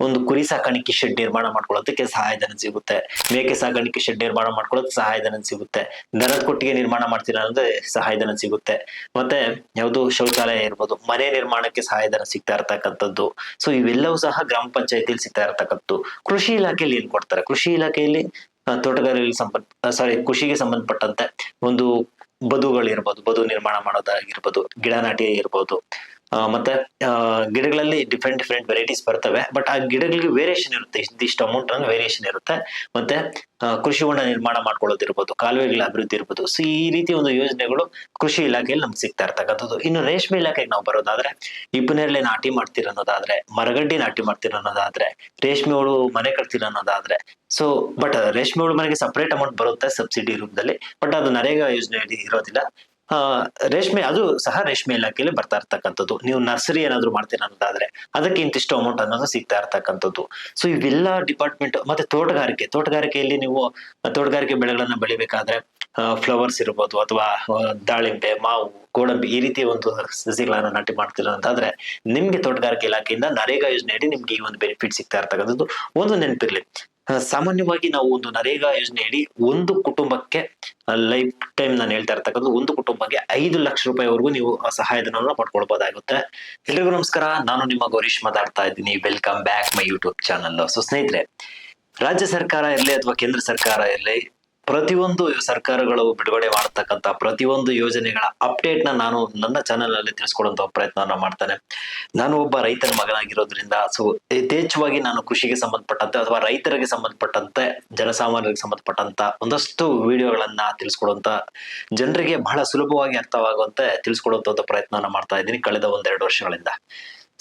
ಒಂದು ಕುರಿ ಸಾಕಾಣಿಕೆ ಶೆಡ್ ನಿರ್ಮಾಣ ಮಾಡ್ಕೊಳ್ಳೋದಕ್ಕೆ ಸಹಾಯಧನ ಸಿಗುತ್ತೆ. ಮೇಕೆ ಸಾಕಾಣಿಕೆ ಶೆಡ್ ನಿರ್ಮಾಣ ಮಾಡ್ಕೊಳ್ಳೋದಕ್ಕೆ ಸಹಾಯಧನ ಸಿಗುತ್ತೆ. ದನದ ಕೊಟ್ಟಿಗೆ ನಿರ್ಮಾಣ ಮಾಡ್ತೀರಾ ಅಂದ್ರೆ ಸಹಾಯಧನ ಸಿಗುತ್ತೆ. ಮತ್ತೆ ಯಾವುದು ಶೌಚಾಲಯ ಇರ್ಬೋದು, ಮನೆ ನಿರ್ಮಾಣಕ್ಕೆ ಸಹಾಯಧನ ಸಿಗ್ತಾ ಇರ್ತಕ್ಕಂಥದ್ದು. ಸೊ ಇವೆಲ್ಲವೂ ಸಹ ಗ್ರಾಮ ಪಂಚಾಯತಿಯಲ್ಲಿ ಸಿಗ್ತಾ ಇರ್ತಕ್ಕಂಥದ್ದು. ಕೃಷಿ ಇಲಾಖೆಯಲ್ಲಿ ಏನ್ ಕೊಡ್ತಾರೆ? ಕೃಷಿ ಇಲಾಖೆಯಲ್ಲಿ ಕೃಷಿಗೆ ಸಂಬಂಧಪಟ್ಟಂತೆ ಒಂದು ಬದುಗಳಿರ್ಬೋದು, ಬದು ನಿರ್ಮಾಣ ಮಾಡೋದಾಗಿರ್ಬೋದು, ಗಿಡ ನಾಟಿ ಇರ್ಬೋದು. ಮತ್ತೆ ಗಿಡಗಳಲ್ಲಿ ಡಿಫ್ರೆಂಟ್ ವೆರೈಟೀಸ್ ಬರ್ತವೆ. ಬಟ್ ಆ ಗಿಡಗಳಿಗೆ ವೇರಿಯೇಷನ್ ಇರುತ್ತೆ, ಇಷ್ಟು ಅಮೌಂಟ್ ಅನ್ನೋ ವೇರಿಯೇಷನ್ ಇರುತ್ತೆ. ಮತ್ತೆ ಕೃಷಿ ಹೊಂಡ ನಿರ್ಮಾಣ ಮಾಡ್ಕೊಳ್ಳೋದಿರ್ಬೋದು, ಕಾಲುವೆಗಳ ಅಭಿವೃದ್ಧಿ ಇರ್ಬೋದು. ಸೊ ಈ ರೀತಿ ಒಂದು ಯೋಜನೆಗಳು ಕೃಷಿ ಇಲಾಖೆಯಲ್ಲಿ ನಮ್ಗೆ ಸಿಗ್ತಾ ಇರ್ತಕ್ಕಂಥದ್ದು. ಇನ್ನು ರೇಷ್ಮೆ ಇಲಾಖೆಗೆ ನಾವು ಬರೋದಾದ್ರೆ, ಇಬ್ಬನೇರಳೆ ನಾಟಿ ಮಾಡ್ತಿರೋದಾದ್ರೆ, ಮರಗಡ್ಡಿ ನಾಟಿ ಮಾಡ್ತಿರೋದಾದ್ರೆ, ರೇಷ್ಮೆ ಹುಳು ಮನೆ ಕಟ್ತಿರೋದಾದ್ರೆ, ಸೊ ಬಟ್ ರೇಷ್ಮೆ ಹುಳು ಮನೆಗೆ ಸಪರೇಟ್ ಅಮೌಂಟ್ ಬರುತ್ತೆ ಸಬ್ಸಿಡಿ ರೂಪದಲ್ಲಿ. ಬಟ್ ಅದು ನರೇಗಾ ಯೋಜನೆಯಲ್ಲಿ ಇರೋದಿಲ್ಲ. ಅದು ಸಹ ರೇಷ್ಮೆ ಇಲಾಖೆಯಲ್ಲಿ ಬರ್ತಾ ಇರ್ತಕ್ಕಂಥದ್ದು. ನೀವು ನರ್ಸರಿ ಏನಾದ್ರು ಮಾಡ್ತೀರ ಅನ್ನೋದಾದ್ರೆ ಅದಕ್ಕೆ ಇಂತಿಷ್ಟು ಅಮೌಂಟ್ ಅನ್ನೋದು ಸಿಗ್ತಾ ಇರ್ತಕ್ಕಂಥದ್ದು. ಸೊ ಇವೆಲ್ಲ ಡಿಪಾರ್ಟ್ಮೆಂಟ್. ಮತ್ತೆ ತೋಟಗಾರಿಕೆಯಲ್ಲಿ ನೀವು ತೋಟಗಾರಿಕೆ ಬೆಳೆಗಳನ್ನ ಬೆಳಿಬೇಕಾದ್ರೆ ಫ್ಲವರ್ಸ್ ಇರ್ಬೋದು, ಅಥವಾ ದಾಳಿಂಬೆ, ಮಾವು, ಗೋಡಂಬಿ ಈ ರೀತಿಯ ಒಂದು ಸಸಿಗಳನ್ನ ನಾಟಿ ಮಾಡ್ತಿರೋದಾದ್ರೆ ನಿಮ್ಗೆ ತೋಟಗಾರಿಕೆ ಇಲಾಖೆಯಿಂದ ನರೇಗಾ ಯೋಜನೆಯಡಿ ನಿಮ್ಗೆ ಈ ಒಂದು ಬೆನಿಫಿಟ್ ಸಿಗ್ತಾ ಇರ್ತಕ್ಕಂಥದ್ದು. ಒಂದು ನೆನಪಿರ್ಲಿ, ಸಾಮಾನ್ಯವಾಗಿ ನಾವು ಒಂದು ನರೇಗಾ ಯೋಜನೆಯಡಿ ಒಂದು ಕುಟುಂಬಕ್ಕೆ ಲೈಫ್ ಟೈಮ್ ನಾನು ಹೇಳ್ತಾ ಇರ್ತಕ್ಕಂಥ ಒಂದು ಕುಟುಂಬಕ್ಕೆ 5 ಲಕ್ಷ ರೂಪಾಯಿವರೆಗೂ ನೀವು ಸಹಾಯಧನವನ್ನ ಪಡ್ಕೊಳ್ಬಹುದಾಗುತ್ತೆ. ಎಲ್ರಿಗೂ ನಮಸ್ಕಾರ, ನಾನು ನಿಮ್ಮ ಗೌರೀಶ್ ಮಾತಾಡ್ತಾ ಇದ್ದೀನಿ. Welcome back my YouTube channel. So ಸ್ನೇಹಿತರೆ, ರಾಜ್ಯ ಸರ್ಕಾರ ಇರಲಿ ಅಥವಾ ಕೇಂದ್ರ ಸರ್ಕಾರ ಇರಲಿ, ಪ್ರತಿಯೊಂದು ಸರ್ಕಾರಗಳು ಬಿಡುಗಡೆ ಮಾಡತಕ್ಕಂತ ಪ್ರತಿಯೊಂದು ಯೋಜನೆಗಳ ಅಪ್ಡೇಟ್ ನಾನು ನನ್ನ ಚಾನೆಲ್ ನಲ್ಲಿ ತಿಳಿಸ್ಕೊಡುವಂತ ಪ್ರಯತ್ನವನ್ನ ಮಾಡ್ತಾನೆ. ನಾನು ಒಬ್ಬ ರೈತನ ಮಗನಾಗಿರೋದ್ರಿಂದ ಸೊ ಯಥೇಚ್ಛವಾಗಿ ನಾನು ಕೃಷಿಗೆ ಸಂಬಂಧಪಟ್ಟಂತೆ ಅಥವಾ ರೈತರಿಗೆ ಸಂಬಂಧಪಟ್ಟಂತೆ, ಜನಸಾಮಾನ್ಯರಿಗೆ ಸಂಬಂಧಪಟ್ಟಂತ ಒಂದಷ್ಟು ವಿಡಿಯೋಗಳನ್ನ ತಿಳಿಸ್ಕೊಡುವಂತ, ಜನರಿಗೆ ಬಹಳ ಸುಲಭವಾಗಿ ಅರ್ಥವಾಗುವಂತೆ ತಿಳಿಸ್ಕೊಡುವಂತ ಪ್ರಯತ್ನವನ್ನ ಮಾಡ್ತಾ ಇದ್ದೀನಿ ಕಳೆದ 1-2 ವರ್ಷಗಳಿಂದ.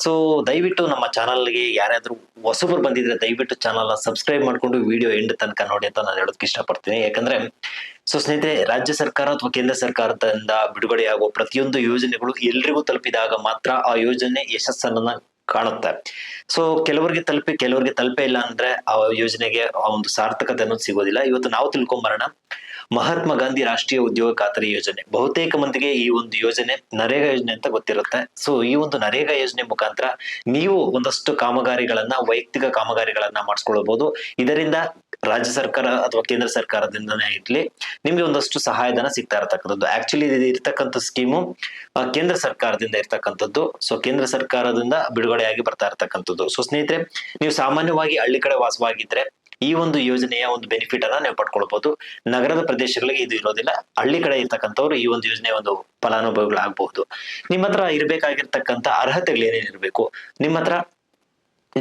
ಸೊ ದಯವಿಟ್ಟು ನಮ್ಮ ಚಾನಲ್ಗೆ ಯಾರಾದ್ರೂ ಹೊಸಬರು ಬಂದಿದ್ರೆ ದಯವಿಟ್ಟು ಚಾನಲ್ ಸಬ್ಸ್ಕ್ರೈಬ್ ಮಾಡ್ಕೊಂಡು ವಿಡಿಯೋ ಎಂಡ್ ತನಕ ನೋಡಿ ಅಂತ ನಾನು ಹೇಳೋದಕ್ಕೆ ಇಷ್ಟಪಡ್ತೀನಿ. ಯಾಕಂದ್ರೆ ಸೊ ಸ್ನೇಹಿತರೆ, ರಾಜ್ಯ ಸರ್ಕಾರ ಅಥವಾ ಕೇಂದ್ರ ಸರ್ಕಾರದಿಂದ ಬಿಡುಗಡೆಯಾಗುವ ಪ್ರತಿಯೊಂದು ಯೋಜನೆಗಳು ಎಲ್ರಿಗೂ ತಲುಪಿದಾಗ ಮಾತ್ರ ಆ ಯೋಜನೆ ಯಶಸ್ಸನ್ನ ಕಾಣುತ್ತೆ. ಸೊ ಕೆಲವರಿಗೆ ತಲುಪೇ ಇಲ್ಲ ಅಂದ್ರೆ ಆ ಯೋಜನೆಗೆ ಆ ಒಂದು ಸಾರ್ಥಕತೆ ಅನ್ನೋದು ಸಿಗೋದಿಲ್ಲ. ಇವತ್ತು ನಾವು ತಿಳ್ಕೊಂಬರೋಣ ಮಹಾತ್ಮ ಗಾಂಧಿ ರಾಷ್ಟ್ರೀಯ ಉದ್ಯೋಗ ಖಾತರಿ ಯೋಜನೆ. ಬಹುತೇಕ ಮಂದಿಗೆ ಈ ಒಂದು ಯೋಜನೆ ನರೇಗಾ ಯೋಜನೆ ಅಂತ ಗೊತ್ತಿರುತ್ತೆ. ಸೊ ಈ ಒಂದು ನರೇಗಾ ಯೋಜನೆ ಮುಖಾಂತರ ನೀವು ಒಂದಷ್ಟು ವೈಯಕ್ತಿಕ ಕಾಮಗಾರಿಗಳನ್ನ ಮಾಡಿಸ್ಕೊಳ್ಬಹುದು. ಇದರಿಂದ ರಾಜ್ಯ ಸರ್ಕಾರ ಅಥವಾ ಕೇಂದ್ರ ಸರ್ಕಾರದಿಂದನೇ ಇರ್ಲಿ, ನಿಮ್ಗೆ ಒಂದಷ್ಟು ಸಹಾಯಧನ ಸಿಗ್ತಾ ಇರತಕ್ಕಂಥದ್ದು. ಆಕ್ಚುಲಿ ಇದು ಇರ್ತಕ್ಕಂಥ ಸ್ಕೀಮು ಕೇಂದ್ರ ಸರ್ಕಾರದಿಂದ ಇರ್ತಕ್ಕಂಥದ್ದು. ಸೊ ಕೇಂದ್ರ ಸರ್ಕಾರದಿಂದ ಬಿಡುಗಡೆಯಾಗಿ ಬರ್ತಾ ಇರ್ತಕ್ಕಂಥದ್ದು. ಸೊ ಸ್ನೇಹಿತರೆ, ನೀವು ಸಾಮಾನ್ಯವಾಗಿ ಹಳ್ಳಿ ಕಡೆ ವಾಸವಾಗಿದ್ರೆ ಈ ಒಂದು ಯೋಜನೆಯ ಒಂದು ಬೆನಿಫಿಟ್ ಅನ್ನ ನೀವು ಪಡ್ಕೊಳ್ಬಹುದು. ನಗರದ ಪ್ರದೇಶಗಳಿಗೆ ಇದು ಇರೋದಿಲ್ಲ. ಹಳ್ಳಿ ಕಡೆ ಇರ್ತಕ್ಕಂಥವ್ರು ಈ ಒಂದು ಯೋಜನೆಯ ಒಂದು ಫಲಾನುಭವಿಗಳಾಗಬಹುದು. ನಿಮ್ಮ ಹತ್ರ ಇರಬೇಕಾಗಿರ್ತಕ್ಕಂಥ ಅರ್ಹತೆಗಳು ಏನೇನಿರ್ಬೇಕು? ನಿಮ್ಮ ಹತ್ರ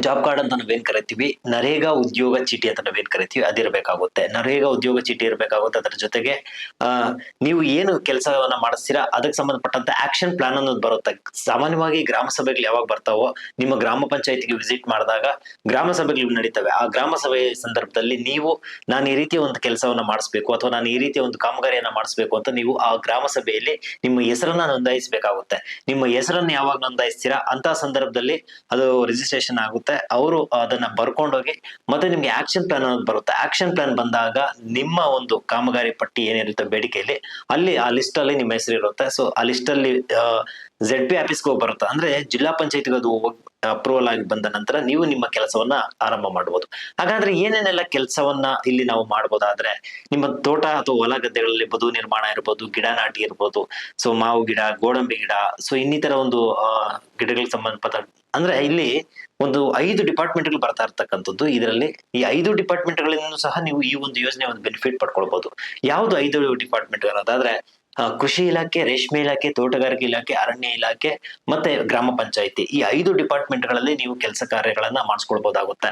ಜಾಬ್ ಕಾರ್ಡ್ ಅಂತ ನಾವೇನ್ ಕರಿತೀವಿ, ನರೇಗಾ ಉದ್ಯೋಗ ಚೀಟಿ ಅಂತ ನಾವೇನ್ ಕರಿತೀವಿ, ಅದಿರ್ಬೇಕಾಗುತ್ತೆ. ನರೇಗಾ ಉದ್ಯೋಗ ಚೀಟಿ ಇರ್ಬೇಕಾಗುತ್ತೆ. ಅದರ ಜೊತೆಗೆ ನೀವು ಏನು ಕೆಲಸವನ್ನ ಮಾಡಿಸ್ತೀರಾ ಅದಕ್ಕೆ ಸಂಬಂಧಪಟ್ಟಂತ ಆಕ್ಷನ್ ಪ್ಲಾನ್ ಅನ್ನೋದು ಬರುತ್ತೆ. ಸಾಮಾನ್ಯವಾಗಿ ಗ್ರಾಮ ಸಭೆಗಳು ಯಾವಾಗ ಬರ್ತಾವೋ, ನಿಮ್ಮ ಗ್ರಾಮ ಪಂಚಾಯತಿಗೆ ವಿಸಿಟ್ ಮಾಡಿದಾಗ ಗ್ರಾಮ ಸಭೆಗಳು ನಡೀತವೆ. ಆ ಗ್ರಾಮ ಸಭೆ ಸಂದರ್ಭದಲ್ಲಿ ನೀವು ನಾನು ಈ ರೀತಿಯ ಒಂದು ಕೆಲಸವನ್ನ ಮಾಡಿಸ್ಬೇಕು ಅಥವಾ ನಾನು ಈ ರೀತಿಯ ಒಂದು ಕಾಮಗಾರಿಯನ್ನ ಮಾಡಿಸ್ಬೇಕು ಅಂತ ನೀವು ಆ ಗ್ರಾಮ ಸಭೆಯಲ್ಲಿ ನಿಮ್ಮ ಹೆಸರನ್ನ ನೋಂದಾಯಿಸಬೇಕಾಗುತ್ತೆ. ನಿಮ್ಮ ಹೆಸರನ್ನ ಯಾವಾಗ ನೋಂದಾಯಿಸ್ತೀರಾ ಅಂತ ಸಂದರ್ಭದಲ್ಲಿ ಅದು ರಿಜಿಸ್ಟ್ರೇಷನ್ ಆಗುತ್ತೆ. ಅವರು ಅದನ್ನ ಬರ್ಕೊಂಡೋಗಿ ಮತ್ತೆ ನಿಮ್ಗೆ ಆಕ್ಷನ್ ಪ್ಲಾನ್ ಅನ್ನೋದು ಬರುತ್ತೆ. ಆಕ್ಷನ್ ಪ್ಲಾನ್ ಬಂದಾಗ ನಿಮ್ಮ ಒಂದು ಕಾಮಗಾರಿ ಪಟ್ಟಿ ಏನಿರುತ್ತೆ ಬೇಡಿಕೆಯಲ್ಲಿ, ಅಲ್ಲಿ ಆ ಲಿಸ್ಟ್ ಅಲ್ಲಿ ನಿಮ್ಮ ಹೆಸರು ಇರುತ್ತೆ. ಸೊ ಆ ಲಿಸ್ಟ್ ಅಲ್ಲಿ ZP ಆಫೀಸ್ಗೆ ಹೋಗಿ ಬರುತ್ತೆ. ಅಂದ್ರೆ ಜಿಲ್ಲಾ ಪಂಚಾಯತ್ಗೆ ಅದು ಅಪ್ರೂವಲ್ ಆಗಿ ಬಂದ ನಂತರ ನೀವು ನಿಮ್ಮ ಕೆಲಸವನ್ನ ಆರಂಭ ಮಾಡಬಹುದು. ಹಾಗಾದ್ರೆ ಏನೇನೆಲ್ಲ ಕೆಲಸವನ್ನ ಇಲ್ಲಿ ನಾವು ಮಾಡಬಹುದಾದ್ರೆ, ನಿಮ್ಮ ತೋಟ ಅಥವಾ ಹೊಲ ಗದ್ದೆಗಳಲ್ಲಿ ಬದು ನಿರ್ಮಾಣ ಇರ್ಬೋದು, ಗಿಡ ನಾಟಿ ಇರ್ಬೋದು, ಸೊ ಮಾವು ಗಿಡ, ಗೋಡಂಬಿ ಗಿಡ, ಸೊ ಇನ್ನಿತರ ಒಂದು ಗಿಡಗಳಿಗೆ ಸಂಬಂಧಪಟ್ಟ ಅಂದ್ರೆ ಇಲ್ಲಿ ಒಂದು 5 ಡಿಪಾರ್ಟ್ಮೆಂಟ್ಗಳು ಬರ್ತಾ ಇರ್ತಕ್ಕಂಥದ್ದು. ಇದರಲ್ಲಿ ಈ 5 ಡಿಪಾರ್ಟ್ಮೆಂಟ್ಗಳಿಂದ ಸಹ ನೀವು ಈ ಒಂದು ಯೋಜನೆ ಒಂದು ಬೆನಿಫಿಟ್ ಪಡ್ಕೊಳ್ಬಹುದು. ಯಾವ್ದು 5 ಡಿಪಾರ್ಟ್ಮೆಂಟ್ ಅನ್ನೋದಾದ್ರೆ ಕೃಷಿ ಇಲಾಖೆ, ರೇಷ್ಮೆ ಇಲಾಖೆ, ತೋಟಗಾರಿಕೆ ಇಲಾಖೆ, ಅರಣ್ಯ ಇಲಾಖೆ ಮತ್ತೆ ಗ್ರಾಮ ಪಂಚಾಯತಿ. ಈ 5 ಡಿಪಾರ್ಟ್ಮೆಂಟ್ಗಳಲ್ಲಿ ನೀವು ಕೆಲಸ ಕಾರ್ಯಗಳನ್ನ ಮಾಡಿಸ್ಕೊಳ್ಬಹುದಾಗುತ್ತೆ.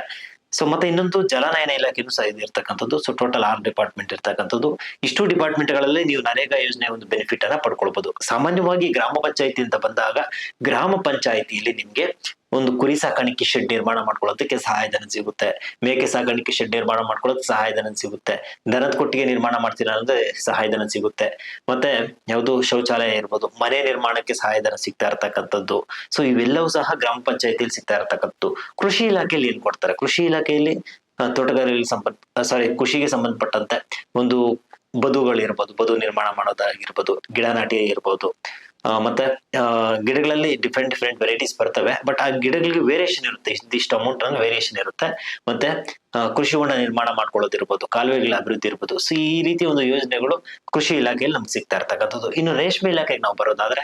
ಸೊ ಮತ್ತೆ ಇನ್ನೊಂದು ಜಲನಯನ ಇಲಾಖೆನೂ ಸಹ ಇರ್ತಕ್ಕಂಥದ್ದು. ಸೊ ಟೋಟಲ್ 6 ಡಿಪಾರ್ಟ್ಮೆಂಟ್ ಇರ್ತಕ್ಕಂಥದ್ದು. ಇಷ್ಟು ಡಿಪಾರ್ಟ್ಮೆಂಟ್ಗಳಲ್ಲಿ ನೀವು ನರೇಗಾ ಯೋಜನೆ ಒಂದು ಬೆನಿಫಿಟ್ ಅನ್ನ ಪಡ್ಕೊಳ್ಬಹುದು. ಸಾಮಾನ್ಯವಾಗಿ ಗ್ರಾಮ ಪಂಚಾಯತಿ ಅಂತ ಬಂದಾಗ ಗ್ರಾಮ ಪಂಚಾಯತಿಯಲ್ಲಿ ನಿಮ್ಗೆ ಒಂದು ಕುರಿ ಸಾಕಾಣಿಕೆ ಶೆಡ್ ನಿರ್ಮಾಣ ಮಾಡ್ಕೊಳ್ಳೋದಕ್ಕೆ ಸಹಾಯಧನ ಸಿಗುತ್ತೆ. ಮೇಕೆ ಸಾಕಾಣಿಕೆ ಶೆಡ್ ನಿರ್ಮಾಣ ಮಾಡ್ಕೊಳ್ಳೋದಕ್ಕೆ ಸಹಾಯಧನ ಸಿಗುತ್ತೆ. ದನದ ಕೊಟ್ಟಿಗೆ ನಿರ್ಮಾಣ ಮಾಡ್ತೀರಾ ಅಂದ್ರೆ ಸಹಾಯಧನ ಸಿಗುತ್ತೆ. ಮತ್ತೆ ಯಾವುದು ಶೌಚಾಲಯ ಇರ್ಬೋದು, ಮನೆ ನಿರ್ಮಾಣಕ್ಕೆ ಸಹಾಯಧನ ಸಿಗ್ತಾ ಇರ್ತಕ್ಕಂಥದ್ದು. ಸೊ ಇವೆಲ್ಲವೂ ಸಹ ಗ್ರಾಮ ಪಂಚಾಯತಿಯಲ್ಲಿ ಸಿಗ್ತಾ ಇರ್ತಕ್ಕಂಥದ್ದು. ಕೃಷಿ ಇಲಾಖೆಯಲ್ಲಿ ಏನ್ ಕೊಡ್ತಾರೆ? ಕೃಷಿ ಇಲಾಖೆಯಲ್ಲಿ ಕೃಷಿಗೆ ಸಂಬಂಧಪಟ್ಟಂತೆ ಒಂದು ಬದುಗಳಿರ್ಬೋದು, ಬದು ನಿರ್ಮಾಣ ಮಾಡೋದಾಗಿರ್ಬೋದು, ಗಿಡ ನಾಟಿ ಇರ್ಬೋದು, ಮತ್ತೆ ಗಿಡಗಳಲ್ಲಿ ಡಿಫ್ರೆಂಟ್ ವೆರೈಟೀಸ್ ಬರ್ತವೆ. ಬಟ್ ಆ ಗಿಡಗಳಿಗೆ ವೇರಿಯೇಷನ್ ಇರುತ್ತೆ, ಇದಿಷ್ಟು ಅಮೌಂಟ್ ಅನ್ನೋ ವೇರಿಯೇಷನ್ ಇರುತ್ತೆ. ಮತ್ತೆ ಕೃಷಿ ಹೊಂಡ ನಿರ್ಮಾಣ ಮಾಡ್ಕೊಳ್ಳೋದಿರ್ಬೋದು, ಕಾಲುವೆಗಳ ಅಭಿವೃದ್ಧಿ ಇರ್ಬೋದು. ಸೊ ಈ ರೀತಿ ಒಂದು ಯೋಜನೆಗಳು ಕೃಷಿ ಇಲಾಖೆಯಲ್ಲಿ ನಮ್ಗೆ ಸಿಗ್ತಾ ಇರ್ತಕ್ಕಂಥದ್ದು. ಇನ್ನು ರೇಷ್ಮೆ ಇಲಾಖೆಗೆ ನಾವು ಬರೋದಾದ್ರೆ,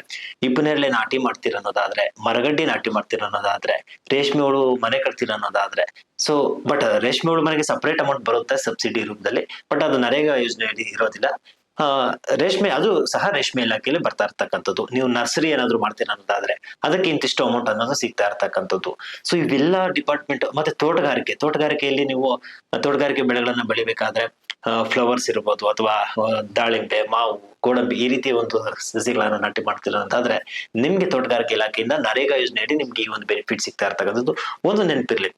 ಇಬ್ಬನೇರಳೆ ನಾಟಿ ಮಾಡ್ತೀರ ಅನ್ನೋದಾದ್ರೆ, ಮರಗಡ್ಡಿ ನಾಟಿ ಮಾಡ್ತೀರ ಅನ್ನೋದಾದ್ರೆ, ರೇಷ್ಮೆ ಹುಳು ಮನೆ ಕಟ್ತೀರ ಅನ್ನೋದಾದ್ರೆ, ಸೊ ಬಟ್ ರೇಷ್ಮೆ ಹುಳು ಮನೆಗೆ ಸಪರೇಟ್ ಅಮೌಂಟ್ ಬರುತ್ತೆ ಸಬ್ಸಿಡಿ ರೂಪದಲ್ಲಿ. ಬಟ್ ಅದು ನರೇಗಾ ಯೋಜನೆಯಲ್ಲಿ ಇರೋದಿಲ್ಲ. ಆ ರೇಷ್ಮೆ ಅದು ಸಹ ರೇಷ್ಮೆ ಇಲಾಖೆಯಲ್ಲಿ ಬರ್ತಾ ಇರ್ತಕ್ಕಂಥದ್ದು. ನೀವು ನರ್ಸರಿ ಏನಾದ್ರು ಮಾಡ್ತೀರಾ ಅನ್ನೋದಾದ್ರೆ ಅದಕ್ಕೆ ಇಂತಿಷ್ಟು ಅಮೌಂಟ್ ಅನ್ನೋದು ಸಿಗ್ತಾ ಇರ್ತಕ್ಕಂಥದ್ದು. ಸೊ ಇವೆಲ್ಲ ಡಿಪಾರ್ಟ್ಮೆಂಟ್. ಮತ್ತೆ ತೋಟಗಾರಿಕೆಯಲ್ಲಿ ನೀವು ತೋಟಗಾರಿಕೆ ಬೆಳೆಗಳನ್ನ ಬೆಳಿಬೇಕಾದ್ರೆ ಫ್ಲವರ್ಸ್ ಇರ್ಬೋದು, ಅಥವಾ ದಾಳಿಂಬೆ, ಮಾವು, ಗೋಡಂಬಿ ಈ ರೀತಿ ಒಂದು ಸಸಿಗಳನ್ನ ನಾಟಿ ಮಾಡ್ತೀರ ಅಂತಾದ್ರೆ ನಿಮ್ಗೆ ತೋಟಗಾರಿಕೆ ಇಲಾಖೆಯಿಂದ ನರೇಗಾ ಯೋಜನೆಯಡಿ ನಿಮ್ಗೆ ಈ ಒಂದು ಬೆನಿಫಿಟ್ ಸಿಗ್ತಾ ಇರ್ತಕ್ಕಂಥದ್ದು. ಒಂದು ನೆನಪಿರ್ಲಿ,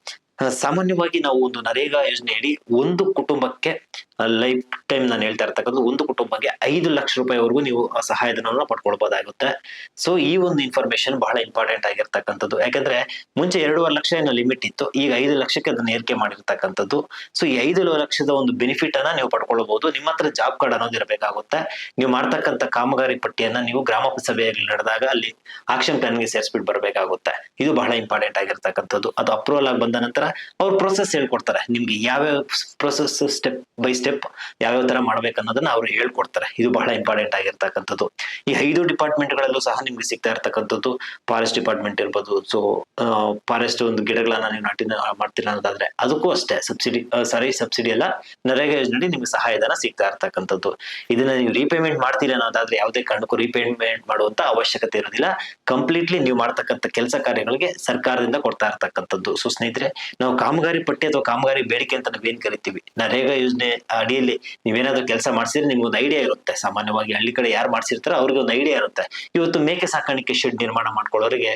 ಸಾಮಾನ್ಯವಾಗಿ ನಾವು ಒಂದು ನರೇಗಾ ಯೋಜನೆಯಡಿ ಒಂದು ಕುಟುಂಬಕ್ಕೆ ಲೈಫ್ ಟೈಮ್ ನಾನು ಹೇಳ್ತಾ ಇರ್ತಕ್ಕಂಥ ಒಂದು ಕುಟುಂಬಕ್ಕೆ 5 ಲಕ್ಷ ರೂಪಾಯಿವರೆಗೂ ನೀವು ಸಹಾಯಧನವನ್ನು ಪಡ್ಕೊಳ್ಬಹುದಾಗುತ್ತೆ. ಸೊ ಈ ಒಂದು ಇನ್ಫಾರ್ಮೇಶನ್ ಬಹಳ ಇಂಪಾರ್ಟೆಂಟ್ ಆಗಿರ್ತಕ್ಕಂಥದ್ದು. ಯಾಕಂದ್ರೆ ಮುಂಚೆ 2.5 ಲಕ್ಷ ಏನೋ ಲಿಮಿಟ್ ಇತ್ತು, ಈಗ 5 ಲಕ್ಷಕ್ಕೆ ಅದನ್ನ ಏರಿಕೆ ಮಾಡಿರ್ತಕ್ಕಂಥದ್ದು. ಸೊ ಈ 5 ಲಕ್ಷದ ಒಂದು ಬೆನಿಫಿಟ್ ಅನ್ನ ನೀವು ಪಡ್ಕೊಳ್ಬಹುದು. ನಿಮ್ಮ ಹತ್ರ ಜಾಬ್ ಕಾರ್ಡ್ ಅನ್ನೋದು ಇರಬೇಕಾಗುತ್ತೆ. ನೀವು ಮಾಡ್ತಕ್ಕಂಥ ಕಾಮಗಾರಿ ಪಟ್ಟಿಯನ್ನ ನೀವು ಗ್ರಾಮ ಸಭೆಯಲ್ಲಿ ನಡೆದಾಗ ಅಲ್ಲಿ ಆಕ್ಷನ್ ಪ್ಲಾನ್ಗೆ ಸೇರಿಸ್ಬಿಟ್ಟು ಬರಬೇಕಾಗುತ್ತೆ. ಇದು ಬಹಳ ಇಂಪಾರ್ಟೆಂಟ್ ಆಗಿರ್ತಕ್ಕಂಥದ್ದು. ಅದು ಅಪ್ರೂವಲ್ ಆಗಿ ಬಂದ ನಂತರ ಅವ್ರ ಪ್ರೊಸೆಸ್ ಹೇಳ್ಕೊಡ್ತಾರೆ ನಿಮ್ಗೆ, ಯಾವ್ಯಾವ ಪ್ರೊಸೆಸ್ ಸ್ಟೆಪ್ ಬೈ ಸ್ಟೆಪ್ ಯಾವ್ಯಾವ ತರ ಮಾಡ್ಬೇಕನ್ನೋದನ್ನ ಅವ್ರು ಹೇಳ್ಕೊಡ್ತಾರೆ. ಇದು ಬಹಳ ಇಂಪಾರ್ಟೆಂಟ್ ಆಗಿರ್ತಕ್ಕಂಥದ್ದು. ಈ 5 ಡಿಪಾರ್ಟ್ಮೆಂಟ್ ಗಳಲ್ಲೂ ಸಹ ನಿಮ್ಗೆ ಸಿಗ್ತಾ ಇರ್ತಕ್ಕಂಥದ್ದು. ಫಾರೆಸ್ಟ್ ಡಿಪಾರ್ಟ್ಮೆಂಟ್ ಇರ್ಬೋದು, ಸೊ ಫಾರೆಸ್ಟ್ ಒಂದು ಗಿಡಗಳನ್ನ ನೀವು ನಾಟಿ ಮಾಡ್ತೀರಾ ಅನ್ನೋದಾದ್ರೆ ಅದಕ್ಕೂ ಅಷ್ಟೇ ಸಬ್ಸಿಡಿ ಅಲ್ಲ, ನರೇಗಾ ಯೋಜನೆ ನಿಮ್ಗೆ ಸಹಾಯಧನ ಸಿಗ್ತಾ ಇರ್ತಕ್ಕಂಥದ್ದು. ಇದನ್ನ ನೀವು ರೀಪೇಮೆಂಟ್ ಮಾಡ್ತೀರಾ ಅನ್ನೋದಾದ್ರೆ ಯಾವುದೇ ಕಾರಣಕ್ಕೂ ರೀಪೇಮೆಂಟ್ ಮಾಡುವಂತ ಅವಶ್ಯಕತೆ ಇರೋದಿಲ್ಲ. ಕಂಪ್ಲೀಟ್ಲಿ ನೀವು ಮಾಡ್ತಕ್ಕಂಥ ಕೆಲಸ ಕಾರ್ಯಗಳಿಗೆ ಸರ್ಕಾರದಿಂದ ಕೊಡ್ತಾ ಇರ್ತಕ್ಕಂಥದ್ದು. ಸೊ ಸ್ನೇಹಿತರೆ, ನಾವು ಕಾಮಗಾರಿ ಪಟ್ಟಿ ಅಥವಾ ಕಾಮಗಾರಿ ಬೇಡಿಕೆ ಅಂತ ನಾವೇನ್ ಕರಿತೀವಿ, ನರೇಗಾ ಯೋಜನೆ ಅಡಿಯಲ್ಲಿ ನೀವೇನಾದ್ರೂ ಕೆಲಸ ಮಾಡಿಸಿದ್ರೆ ನಿಮ್ಗೆ ಒಂದು ಐಡಿಯಾ ಇರುತ್ತೆ. ಸಾಮಾನ್ಯವಾಗಿ ಹಳ್ಳಿ ಕಡೆ ಯಾರು ಮಾಡ್ಸಿರ್ತಾರೋ ಅವ್ರಿಗೆ ಒಂದು ಐಡಿಯಾ ಇರುತ್ತೆ. ಇವತ್ತು ಮೇಕೆ ಸಾಕಾಣಿಕೆ ಶೆಡ್ ನಿರ್ಮಾಣ ಮಾಡ್ಕೊಳ್ಳೋರಿಗೆ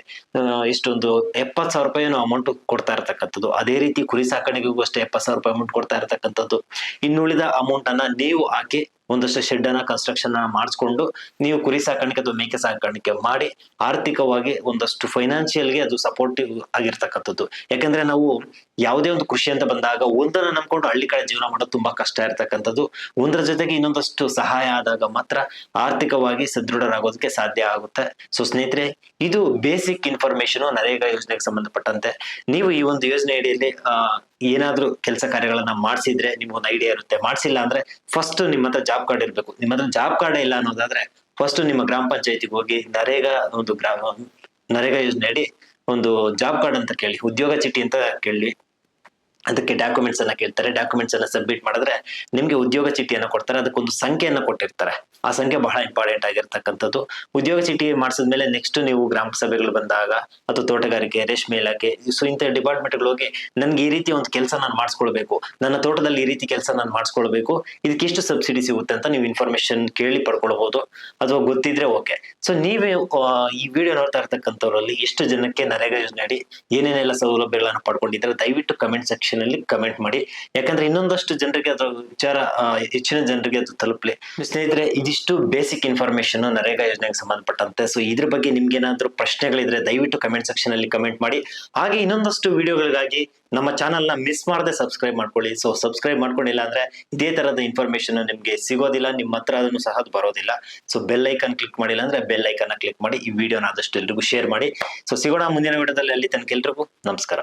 ಇಷ್ಟೊಂದು 70,000 ರೂಪಾಯಿ ಅಮೌಂಟ್ ಕೊಡ್ತಾ ಇರ್ತಕ್ಕಂಥದ್ದು. ಅದೇ ರೀತಿ ಕುರಿ ಸಾಕಾಣಿಕೆಗೂ ಅಷ್ಟೇ 70,000 ರೂಪಾಯಿ ಅಮೌಂಟ್ ಕೊಡ್ತಾ ಇರ್ತಕ್ಕಂಥದ್ದು. ಇನ್ನುಳಿದ ಅಮೌಂಟ್ ಅನ್ನ ನೀವು ಹಾಕಿ ಒಂದಷ್ಟು ಶೆಡ್ ಅನ್ನ ಕನ್ಸ್ಟ್ರಕ್ಷನ್ ಮಾಡಿಸ್ಕೊಂಡು ನೀವು ಕುರಿ ಸಾಕಾಣಿಕೆ ಅಥವಾ ಮೇಕೆ ಸಾಕಾಣಿಕೆ ಮಾಡಿ ಆರ್ಥಿಕವಾಗಿ ಒಂದಷ್ಟು ಫೈನಾನ್ಷಿಯಲ್ಗೆ ಅದು ಸಪೋರ್ಟಿವ್ ಆಗಿರ್ತಕ್ಕಂಥದ್ದು. ಯಾಕಂದ್ರೆ ನಾವು ಯಾವುದೇ ಒಂದು ಕೃಷಿ ಅಂತ ಬಂದಾಗ ಒಂದನ್ನ ನಂಬ್ಕೊಂಡು ಹಳ್ಳಿ ಕಡೆ ಜೀವನ ಮಾಡೋದು ತುಂಬಾ ಕಷ್ಟ ಇರ್ತಕ್ಕಂಥದ್ದು. ಒಂದರ ಜೊತೆಗೆ ಇನ್ನೊಂದಷ್ಟು ಸಹಾಯ ಆದಾಗ ಮಾತ್ರ ಆರ್ಥಿಕವಾಗಿ ಸದೃಢರಾಗೋದಕ್ಕೆ ಸಾಧ್ಯ ಆಗುತ್ತೆ. ಸೊ ಸ್ನೇಹಿತರೆ, ಇದು ಬೇಸಿಕ್ ಇನ್ಫಾರ್ಮೇಶನ್ ನರೇಗಾ ಯೋಜನೆಗೆ ಸಂಬಂಧಪಟ್ಟಂತೆ. ನೀವು ಈ ಒಂದು ಯೋಜನೆ ಅಡಿಯಲ್ಲಿ ಏನಾದ್ರೂ ಕೆಲಸ ಕಾರ್ಯಗಳನ್ನ ಮಾಡಿಸಿದ್ರೆ ನಿಮ್ಗೊಂದು ಐಡಿಯಾ ಇರುತ್ತೆ. ಮಾಡಿಸಿಲ್ಲ ಅಂದ್ರೆ ಫಸ್ಟ್ ನಿಮ್ಮ ಹತ್ರ ಜಾಬ್ ಕಾರ್ಡ್ ಇರ್ಬೇಕು. ನಿಮ್ಮ ಹತ್ರ ಜಾಬ್ ಕಾರ್ಡ್ ಇಲ್ಲ ಅನ್ನೋದಾದ್ರೆ ಫಸ್ಟ್ ನಿಮ್ಮ ಗ್ರಾಮ ಪಂಚಾಯತಿಗೆ ಹೋಗಿ ನರೇಗಾ ಯೋಜನೆ ಅಡಿ ಒಂದು ಜಾಬ್ ಕಾರ್ಡ್ ಅಂತ ಕೇಳಿ, ಉದ್ಯೋಗ ಚೀಟಿ ಅಂತ ಕೇಳಿ. ಅದಕ್ಕೆ ಡಾಕ್ಯುಮೆಂಟ್ಸ್ ಅನ್ನ ಕೇಳ್ತಾರೆ. ಡಾಕ್ಯುಮೆಂಟ್ಸ್ ಅನ್ನ ಸಬ್ಮಿಟ್ ಮಾಡಿದ್ರೆ ನಿಮ್ಗೆ ಉದ್ಯೋಗ ಚೀಟಿಯನ್ನು ಕೊಡ್ತಾರೆ. ಅದಕ್ಕೊಂದು ಸಂಖ್ಯೆಯನ್ನ ಕೊಟ್ಟಿರ್ತಾರೆ. ಆ ಸಂಖ್ಯೆ ಬಹಳ ಇಂಪಾರ್ಟೆಂಟ್ ಆಗಿರ್ತಕ್ಕಂಥದ್ದು. ಉದ್ಯೋಗ ಚೀಟಿ ಮಾಡಿಸಿದ್ಮೇಲೆ ನೆಕ್ಸ್ಟ್ ನೀವು ಗ್ರಾಮ ಸಭೆಗಳು ಬಂದಾಗ ಅಥವಾ ತೋಟಗಾರಿಕೆ, ರೇಷ್ಮೆ ಇಲಾಖೆ, ಸೊ ಇಂಥ ಡಿಪಾರ್ಟ್ಮೆಂಟ್ಗಳು ಹೋಗಿ ನನ್ಗೆ ಈ ರೀತಿ ಒಂದು ಕೆಲಸ ನಾನು ಮಾಡಿಸ್ಕೊಳ್ಬೇಕು, ನನ್ನ ತೋಟದಲ್ಲಿ ಈ ರೀತಿ ಕೆಲಸ ನಾನು ಮಾಡಿಸ್ಕೊಳ್ಬೇಕು, ಇದಕ್ಕೆ ಎಷ್ಟು ಸಬ್ಸಿಡಿ ಸಿಗುತ್ತೆ ಅಂತ ನೀವು ಇನ್ಫಾರ್ಮೇಶನ್ ಕೇಳಿ ಪಡ್ಕೊಳ್ಬಹುದು. ಅಥವಾ ಗೊತ್ತಿದ್ರೆ ಓಕೆ. ಸೊ ನೀವೇ ಈ ವಿಡಿಯೋ ನೋಡ್ತಾ ಇರ್ತಕ್ಕಂಥವ್ರಲ್ಲಿ ಎಷ್ಟು ಜನಕ್ಕೆ ನರೇಗಾ ಯೋಜನೆ ಅಡಿ ಏನೇನೆಲ್ಲ ಸೌಲಭ್ಯಗಳನ್ನು ಪಡ್ಕೊಂಡಿದ್ದಾರೆ ದಯವಿಟ್ಟು ಕಮೆಂಟ್ ಸೆಕ್ಷನ್ ಅಲ್ಲಿ ಕಮೆಂಟ್ ಮಾಡಿ. ಯಾಕಂದ್ರೆ ಇನ್ನೊಂದಷ್ಟು ಜನರಿಗೆ ಅದರ ವಿಚಾರ ಹೆಚ್ಚಿನ ಜನರಿಗೆ ಅದು ತಲುಪಲಿ. ಸ್ನೇಹಿತರೆ, ಇದಿಷ್ಟು ಬೇಸಿಕ್ ಇನ್ಫಾರ್ಮೇಶನ್ ನರೇಗಾ ಯೋಜನೆಗೆ ಸಂಬಂಧಪಟ್ಟಂತೆ. ಸೊ ಇದ್ರ ಬಗ್ಗೆ ನಿಮ್ಗೆ ಏನಾದ್ರೂ ಪ್ರಶ್ನೆಗಳಿದ್ರೆ ದಯವಿಟ್ಟು ಕಮೆಂಟ್ ಸೆಕ್ಷನ್ ಅಲ್ಲಿ ಕಮೆಂಟ್ ಮಾಡಿ. ಹಾಗೆ ಇನ್ನೊಂದಷ್ಟು ವಿಡಿಯೋಗಳಿಗಾಗಿ ನಮ್ಮ ಚಾನಲ್ ನ ಮಿಸ್ ಮಾಡದೆ ಸಬ್ಸ್ಕ್ರೈಬ್ ಮಾಡ್ಕೊಳ್ಳಿ. ಸೊ ಸಬ್ಸ್ಕ್ರೈಬ್ ಮಾಡ್ಕೊಂಡಿಲ್ಲ ಅಂದ್ರೆ ಇದೇ ತರದ ಇನ್ಫಾರ್ಮೇಶನ್ ನಿಮ್ಗೆ ಸಿಗೋದಿಲ್ಲ, ನಿಮ್ಮ ಹತ್ರ ಅದನ್ನು ಸಹ ಬರೋದಿಲ್ಲ. ಸೊ ಬೆಲ್ ಐಕನ್ ಕ್ಲಿಕ್ ಮಾಡಿಲ್ಲ ಅಂದ್ರೆ ಬೆಲ್ ಐಕನ್ ಕ್ಲಿಕ್ ಮಾಡಿ ಈ ವಿಡಿಯೋನ ಆದಷ್ಟು ಎಲ್ರಿಗೂ ಶೇರ್ ಮಾಡಿ. ಸೊ ಸಿಗೋಣ ಮುಂದಿನ ವಿಡಿಯೋದಲ್ಲಿ. ಅಲ್ಲಿ ತನಕ ಎಲ್ರಿಗೂ ನಮಸ್ಕಾರ.